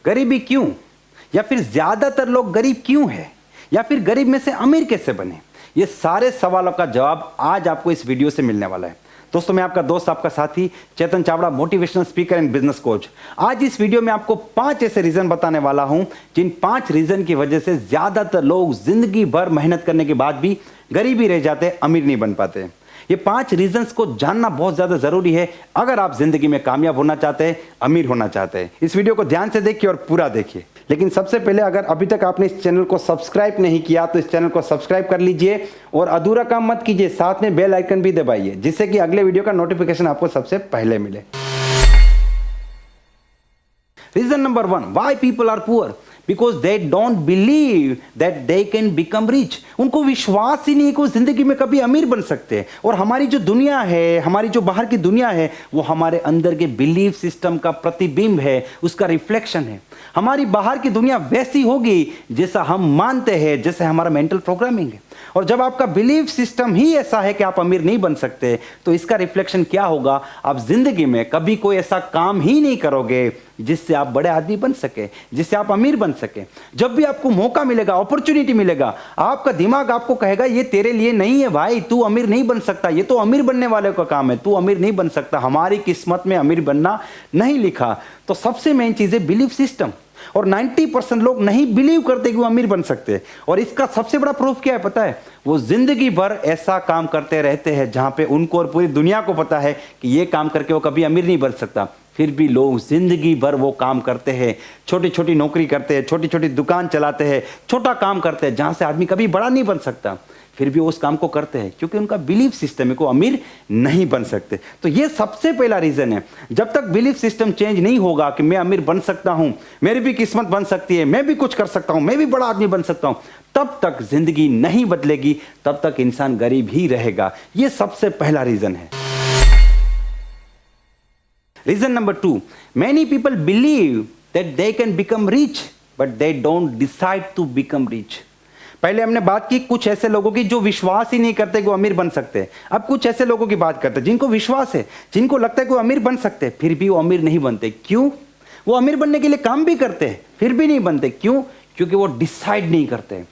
गरीबी क्यों, या फिर ज्यादातर लोग गरीब क्यों है, या फिर गरीब में से अमीर कैसे बने, ये सारे सवालों का जवाब आज आपको इस वीडियो से मिलने वाला है। दोस्तों, मैं आपका दोस्त, आपका साथी Chetan Chavda, motivational speaker and business coach. आज इस वीडियो में आपको 5 ऐसे रीजन बताने वाला हूं जिन 5 रीजन की वजह से ज्यादातर लोग जिंदगी भर मेहनत करने के बाद भी गरीब ही रह जाते, अमीर नहीं बन पाते। ये 5 रीजंस को जानना बहुत ज्यादा जरूरी है अगर आप जिंदगी में कामयाब होना चाहते हैं, अमीर होना चाहते हैं। इस वीडियो को ध्यान से देखिए और पूरा देखिए। लेकिन सबसे पहले, अगर अभी तक आपने इस चैनल को सब्सक्राइब नहीं किया तो इस चैनल को सब्सक्राइब कर लीजिए और अधूरा काम मत कीजिए, साथ में बेल आइकन भी दबाइए जिससे कि अगले वीडियो का नोटिफिकेशन आपको सबसे पहले मिले। Reason number 1, why people are poor, because they don't believe that they can become rich. उनको विश्वास ही नहीं कि वो जिंदगी में कभी अमीर बन सकते हैं। और हमारी जो दुनिया है, हमारी जो बाहर की दुनिया है, वो हमारे अंदर के बिलीफ सिस्टम का प्रतिबिंब है, उसका रिफ्लेक्शन है। हमारी बाहर की दुनिया वैसी होगी जैसा हम मानते हैं, जैसे हमारा मेंटल प्रोग्रामिंग है। और जब आपका बिलीफ सिस्टम ही ऐसा है कि आप अमीर नहीं बन सकते, तो इसका रिफ्लेक्शन क्या होगा, आप जिंदगी में कभी कोई ऐसा काम ही नहीं करोगे जिससे आप बड़े आदमी बन सके, जिससे आप अमीर बन सके। जब भी आपको मौका मिलेगा, अपॉर्चुनिटी मिलेगा, आपका दिमाग आपको कहेगा ये तेरे लिए नहीं है भाई, तू अमीर नहीं बन सकता, ये तो अमीर बनने वाले का काम है, तू अमीर नहीं बन सकता, हमारी किस्मत में अमीर बनना नहीं लिखा। तो सबसे मेन चीज है बिलीफ सिस्टम। और 90% लोग नहीं बिलीव करते कि वो अमीर बन सकते। और इसका सबसे बड़ा प्रूफ क्या है पता है, वो जिंदगी भर ऐसा काम करते रहते हैं जहां पे उनको और पूरी दुनिया को पता है कि ये काम करके वो कभी अमीर नहीं बन सकता, फिर भी लोग जिंदगी भर वो काम करते हैं, छोटी छोटी नौकरी करते हैं, छोटी छोटी दुकान चलाते हैं, छोटा काम करते हैं जहां से आदमी कभी बड़ा नहीं बन सकता, फिर भी उस काम को करते हैं क्योंकि उनका बिलीफ सिस्टम है को अमीर नहीं बन सकते। तो ये सबसे पहला रीजन है। जब तक बिलीफ सिस्टम चेंज नहीं होगा कि मैं अमीर बन सकता हूं, मेरी भी किस्मत बन सकती है, मैं भी कुछ कर सकता हूं, मैं भी बड़ा आदमी बन सकता हूं, तब तक जिंदगी नहीं बदलेगी, तब तक इंसान गरीब ही रहेगा। ये सबसे पहला रीजन है। Reason number 2, many people believe that they can become rich but they don't decide to become rich. पहले हमने बात की कुछ ऐसे लोगों की जो विश्वास ही नहीं करते कि वो अमीर बन सकते हैं। अब कुछ ऐसे लोगों की बात करते हैं जिनको विश्वास है, जिनको लगता है कि वो अमीर बन सकते हैं, फिर भी वो अमीर नहीं बनते। क्यों? वो अमीर बनने के लिए काम भी करते हैं, फिर भी नहीं बनते। क्यों? क्योंकि वो डिसाइड नहीं करते।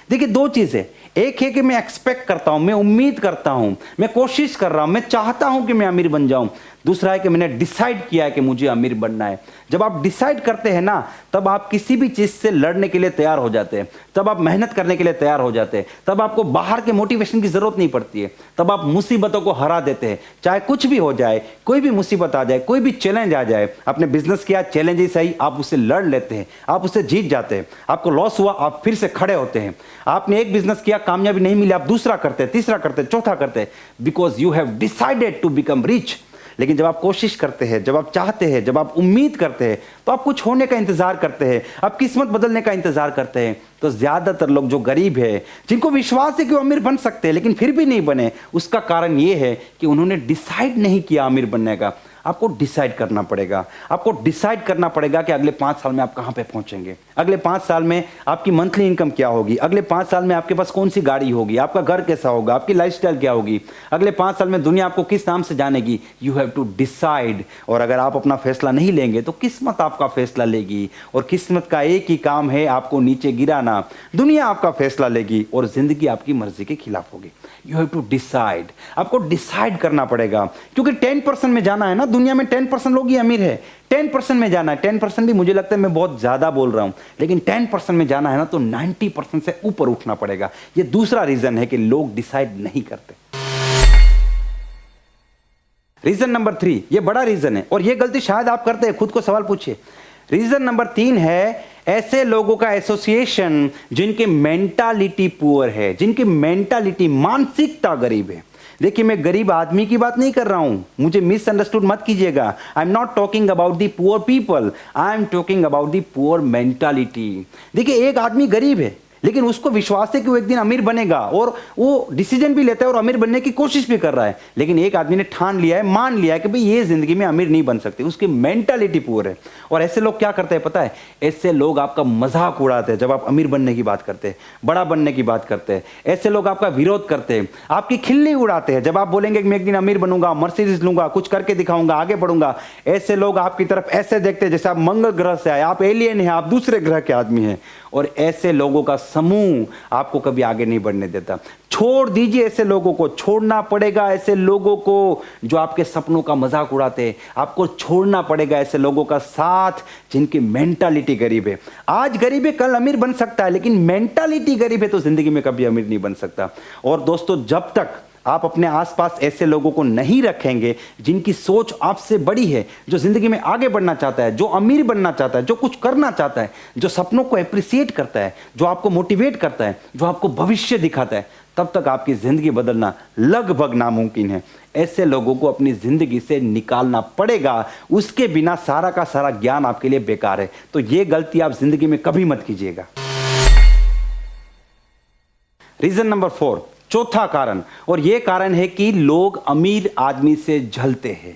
देखिए, 2 चीजें, एक है कि मैं एक्सपेक्ट करता हूं, मैं उम्मीद करता हूं, मैं कोशिश कर रहा हूं, मैं चाहता हूं कि मैं अमीर बन जाऊं। दूसरा है कि मैंने डिसाइड किया है कि मुझे अमीर बनना है। जब आप डिसाइड करते हैं ना, तब आप किसी भी चीज से लड़ने के लिए तैयार हो जाते हैं, तब आप मेहनत करने के लिए तैयार हो जाते हैं, तब आपको बाहर के मोटिवेशन की जरूरत नहीं पड़ती है, तब आप मुसीबतों को हरा देते हैं। चाहे कुछ भी हो जाए, कोई भी मुसीबत आ जाए, कोई भी चैलेंज आ जाए, आपने बिजनेस किया, चैलेंज ही सही, आप उससे लड़ लेते हैं, आप उससे जीत जाते हैं। आपको लॉस हुआ, आप फिर से खड़े होते हैं। आपने एक बिजनेस किया, कामयाबी नहीं मिली, आप दूसरा करते, तीसरा करते, चौथा करते, because you have decided to become rich. लेकिन जब आप कोशिश करते हैं, जब आप चाहते हैं, जब आप उम्मीद करते हैं, तो आप कुछ होने का इंतजार करते हैं, आप किस्मत बदलने का इंतजार करते हैं। तो ज्यादातर लोग जो गरीब है, जिनको विश्वास है कि वो अमीर बन सकते हैं लेकिन फिर भी नहीं बने, उसका कारण ये है कि उन्होंने डिसाइड नहीं किया अमीर बनने का। आपको डिसाइड करना पड़ेगा। आपको डिसाइड करना पड़ेगा कि अगले 5 साल में आप कहां पे पहुंचेंगे, अगले 5 साल में आपकी मंथली इनकम क्या होगी, अगले 5 साल में आपके पास कौन सी गाड़ी होगी, आपका घर कैसा होगा, आपकी लाइफस्टाइल क्या होगी, अगले 5 साल में दुनिया आपको किस नाम से जानेगी। You have to decide. और अगर आप अपना फैसला नहीं लेंगे तो किस्मत आपका फैसला लेगी, और किस्मत का एक ही काम है, आपको नीचे गिराना। दुनिया आपका फैसला लेगी और जिंदगी आपकी मर्जी के खिलाफ होगी। You have to decide. आपको डिसाइड करना पड़ेगा, क्योंकि 10% में जाना है ना, दुनिया में 10% लोग ही अमीर है। 10% में जाना है, 10% भी मुझे लगता है मैं बहुत ज्यादा बोल रहा हूं, लेकिन 10% में जाना है ना, तो 90% से ऊपर उठना पड़ेगा। ये दूसरा रीजन है कि लोग डिसाइड नहीं करते। रीजन नंबर 3, ये बड़ा रीजन है और ये गलती शायद आप करते हैं, खुद को सवाल पूछिए। रीजन नंबर 3 है ऐसे लोगों का एसोसिएशन जिनकी मेंटालिटी पुअर है, जिनकी मेंटालिटी, मानसिकता गरीब है। देखिए, मैं गरीब आदमी की बात नहीं कर रहा हूं, मुझे मिसअंडरस्टूड मत कीजिएगा। I am not talking about the poor people, I am talking about the poor mentality. देखिए, एक आदमी गरीब है लेकिन उसको विश्वास है कि वो एक दिन अमीर बनेगा और वो डिसीजन भी लेता है और अमीर बनने की कोशिश भी कर रहा है। लेकिन एक आदमी ने ठान लिया है, मान लिया है कि भाई ये जिंदगी में अमीर नहीं बन सकते, उसकी मेंटालिटी पुअर है। और ऐसे लोग क्या करते हैं पता है, ऐसे लोग आपका मजाक उड़ाते हैं जब आप अमीर बनने की बात करते हैं, बड़ा बनने की बात करते हैं। ऐसे लोग आपका विरोध करते हैं, आपकी खिल्ली उड़ाते हैं जब आप बोलेंगे कि मैं एक दिन अमीर बनूंगा, मर्सिडीज लूंगा, कुछ करके दिखाऊंगा, आगे बढ़ूंगा। ऐसे लोग आपकी तरफ ऐसे देखते हैं जैसे आप मंगल ग्रह से आए, आप एलियन हैं, आप दूसरे ग्रह के आदमी हैं। और ऐसे लोगों का समूह आपको कभी आगे नहीं बढ़ने देता। छोड़ दीजिए ऐसे लोगों को, छोड़ना पड़ेगा ऐसे लोगों को जो आपके सपनों का मजाक उड़ाते हैं। आपको छोड़ना पड़ेगा ऐसे लोगों का साथ जिनकी मेंटालिटी गरीब है। आज गरीब है, कल अमीर बन सकता है, लेकिन मेंटालिटी गरीब है तो जिंदगी में कभी अमीर नहीं बन सकता। और दोस्तों, जब तक आप अपने आसपास ऐसे लोगों को नहीं रखेंगे जिनकी सोच आपसे बड़ी है, जो जिंदगी में आगे बढ़ना चाहता है, जो अमीर बनना चाहता है, जो कुछ करना चाहता है, जो सपनों को एप्रिसिएट करता है, जो आपको मोटिवेट करता है, जो आपको भविष्य दिखाता है, तब तक आपकी जिंदगी बदलना लगभग नामुमकिन है। ऐसे लोगों को अपनी जिंदगी से निकालना पड़ेगा, उसके बिना सारा का सारा ज्ञान आपके लिए बेकार है। तो यह गलती आप जिंदगी में कभी मत कीजिएगा। रीजन नंबर 4, चौथा कारण, और यह कारण है कि लोग अमीर आदमी से जलते हैं,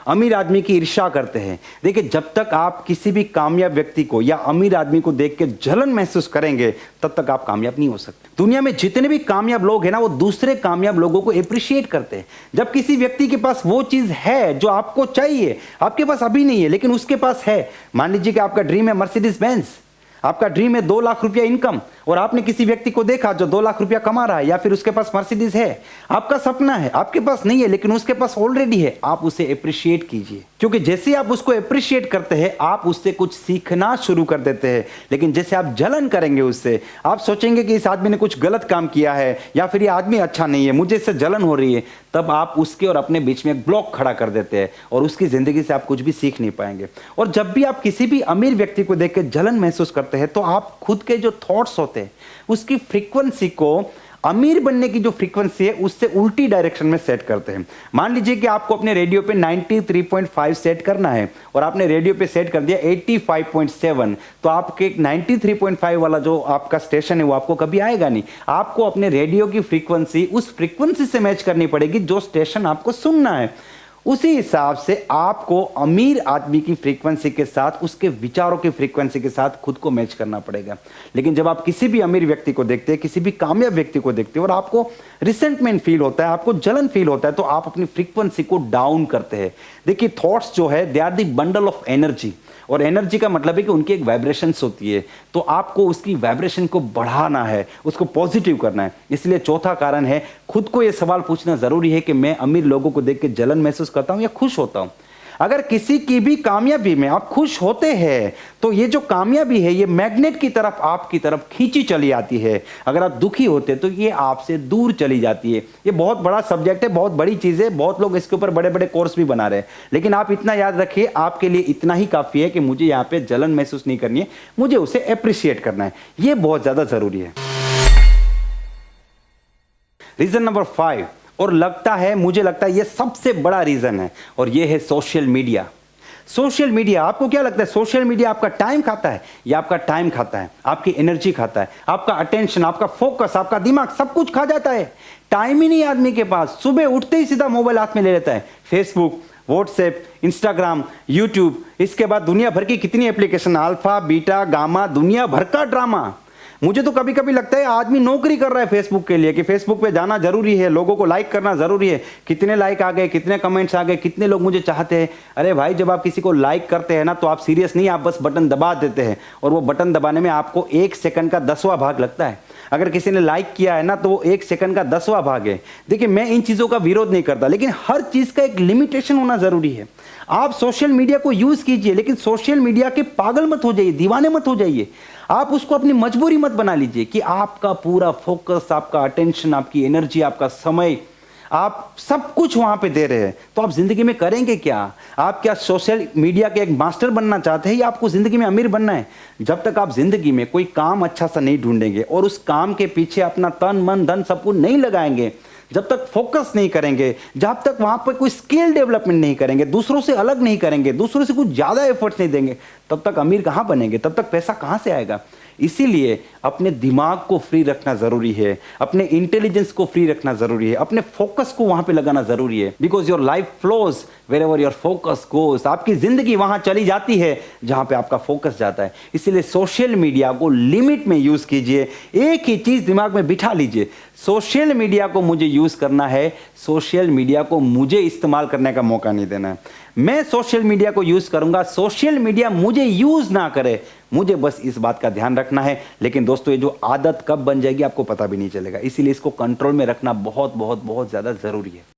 अमीर आदमी की ईर्ष्या करते हैं। देखिए, जब तक आप किसी भी कामयाब व्यक्ति को या अमीर आदमी को देख के जलन महसूस करेंगे, तब तक आप कामयाब नहीं हो सकते। दुनिया में जितने भी कामयाब लोग हैं ना, वो दूसरे कामयाब लोगों को एप्रिशिएट करते हैं। जब किसी व्यक्ति के पास वो चीज है जो आपको चाहिए, आपके पास अभी नहीं है लेकिन उसके पास है। मान लीजिए कि आपका ड्रीम है मर्सिडीज बेंज, आपका ड्रीम है 2 लाख रुपया इनकम, और आपने किसी व्यक्ति को देखा जो 2 लाख रुपया कमा रहा है या फिर उसके पास मर्सिडीज है। आपका सपना है, आपके पास नहीं है लेकिन उसके पास ऑलरेडी है। आप उसे अप्रिशिएट कीजिए, क्योंकि जैसे आप उसको अप्रिशिएट करते हैं, आप उससे कुछ सीखना शुरू कर देते हैं। लेकिन जैसे आप जलन करेंगे उससे, आप सोचेंगे कि इस आदमी ने कुछ गलत काम किया है या फिर ये आदमी अच्छा नहीं है, मुझे इससे जलन हो रही है, तब आप उसके और अपने बीच में एक ब्लॉक खड़ा कर देते हैं और उसकी जिंदगी से आप कुछ भी सीख नहीं पाएंगे। और जब भी आप किसी भी अमीर व्यक्ति को देख के जलन महसूस करते हैं, तो आप खुद के जो थॉट्स होते हैं उसकी फ्रीक्वेंसी को, अमीर बनने की जो फ्रीक्वेंसी है, उससे उल्टी डायरेक्शन में सेट करते हैं। मान लीजिए कि आपको अपने रेडियो पे 93.5 सेट करना है और आपने रेडियो पे सेट कर दिया 85.7, तो आपके 93.5 वाला जो आपका स्टेशन है वो आपको कभी आएगा नहीं। आपको अपने रेडियो की फ्रीक्वेंसी उस फ्रीक्वेंसी से मैच करनी पड़ेगी जो स्टेशन आपको सुनना है। उसी हिसाब से आपको अमीर आदमी की फ्रीक्वेंसी के साथ, उसके विचारों की फ्रीक्वेंसी के साथ खुद को मैच करना पड़ेगा। लेकिन जब आप किसी भी अमीर व्यक्ति को देखते हैं, किसी भी कामयाब व्यक्ति को देखते हैं और आपको रिसेंटमेंट फील होता है, आपको जलन फील होता है, तो आप अपनी फ्रीक्वेंसी को डाउन करते हैं। देखिए, थॉट्स जो है they are the bundle of energy, और एनर्जी का मतलब है कि उनकी एक वाइब्रेशंस होती है। तो आपको उसकी वाइब्रेशन को बढ़ाना है, उसको पॉजिटिव करना है। इसलिए चौथा कारण है, खुद को यह सवाल पूछना जरूरी है कि मैं अमीर लोगों को देख के जलन महसूस करता हूं या खुश होता हूं। अगर किसी की भी कामयाबी में आप खुश होते हैं, तो ये जो कामयाबी है ये मैग्नेट की तरफ आपकी तरफ खींची चली आती है। अगर आप दुखी होते तो ये आपसे दूर चली जाती है। ये बहुत बड़ा सब्जेक्ट है, बहुत बड़ी चीज है, बहुत लोग इसके ऊपर बड़े बड़े कोर्स भी बना रहे हैं। लेकिन आप इतना याद रखिए, आपके लिए इतना ही काफी है कि मुझे यहाँ पे जलन महसूस नहीं करनी है, मुझे उसे अप्रिशिएट करना है। ये बहुत ज्यादा जरूरी है। रीजन नंबर 5, और मुझे लगता है ये सबसे बड़ा रीजन है, और ये है सोशल मीडिया। सोशल मीडिया, आपको क्या लगता है सोशल मीडिया आपका टाइम खाता है? या आपका टाइम खाता है, आपकी एनर्जी खाता है, आपका अटेंशन, आपका फोकस, आपका दिमाग, सब कुछ खा जाता है। टाइम ही नहीं आदमी के पास, सुबह उठते ही सीधा मोबाइल हाथ में ले लेता है। फेसबुक, व्हाट्सएप, इंस्टाग्राम, यूट्यूब, इसके बाद दुनिया भर की कितनी एप्लीकेशन, अल्फा, बीटा, गामा, दुनिया भर का ड्रामा। मुझे तो कभी कभी लगता है आदमी नौकरी कर रहा है फेसबुक के लिए, कि फेसबुक पे जाना जरूरी है, लोगों को लाइक करना जरूरी है, कितने लाइक आ गए, कितने कमेंट्स आ गए, कितने लोग मुझे चाहते हैं। अरे भाई, जब आप किसी को लाइक करते हैं ना, तो आप सीरियस नहीं, आप बस बटन दबा देते हैं, और वो बटन दबाने में आपको 1 सेकंड का 10वां भाग लगता है। अगर किसी ने लाइक किया है ना, तो वो 1 सेकंड का 10वां भाग है। देखिए, मैं इन चीजों का विरोध नहीं करता, लेकिन हर चीज का एक लिमिटेशन होना जरूरी है। आप सोशल मीडिया को यूज कीजिए, लेकिन सोशल मीडिया के पागल मत हो जाइए, दीवाने मत हो जाइए। आप उसको अपनी मजबूरी मत बना लीजिए कि आपका पूरा फोकस, आपका अटेंशन, आपकी एनर्जी, आपका समय, आप सब कुछ वहां पे दे रहे हैं। तो आप जिंदगी में करेंगे क्या? आप क्या सोशल मीडिया के एक मास्टर बनना चाहते हैं, या आपको जिंदगी में अमीर बनना है? जब तक आप जिंदगी में कोई काम अच्छा सा नहीं ढूंढेंगे और उस काम के पीछे अपना तन मन धन सब कुछ नहीं लगाएंगे, जब तक फोकस नहीं करेंगे, जब तक वहां पर कोई स्किल डेवलपमेंट नहीं करेंगे, दूसरों से अलग नहीं करेंगे, दूसरों से कुछ ज्यादा एफर्ट्स नहीं देंगे, तब तक अमीर कहां बनेंगे? तब तक पैसा कहां से आएगा? इसीलिए अपने दिमाग को फ्री रखना जरूरी है, अपने इंटेलिजेंस को फ्री रखना जरूरी है, अपने फोकस को वहां पे लगाना जरूरी है। Because your life flows wherever your focus goes. आपकी जिंदगी वहां चली जाती है जहां पे आपका फोकस जाता है। इसीलिए सोशल मीडिया को लिमिट में यूज कीजिए। एक ही चीज दिमाग में बिठा लीजिए, सोशल मीडिया को मुझे यूज करना है, सोशल मीडिया को मुझे इस्तेमाल करने का मौका नहीं देना है। मैं सोशल मीडिया को यूज करूंगा, सोशल मीडिया मुझे यूज ना करे, मुझे बस इस बात का ध्यान रखना है। लेकिन दोस्तों, ये जो आदत कब बन जाएगी आपको पता भी नहीं चलेगा। इसीलिए इसको कंट्रोल में रखना बहुत बहुत बहुत ज्यादा जरूरी है।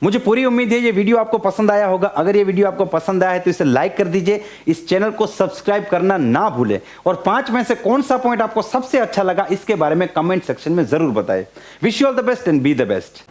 मुझे पूरी उम्मीद है ये वीडियो आपको पसंद आया होगा। अगर ये वीडियो आपको पसंद आया है तो इसे लाइक कर दीजिए, इस चैनल को सब्सक्राइब करना ना भूलें, और 5 में से कौन सा पॉइंट आपको सबसे अच्छा लगा इसके बारे में कमेंट सेक्शन में जरूर बताएं। Wish you all the best and be the best.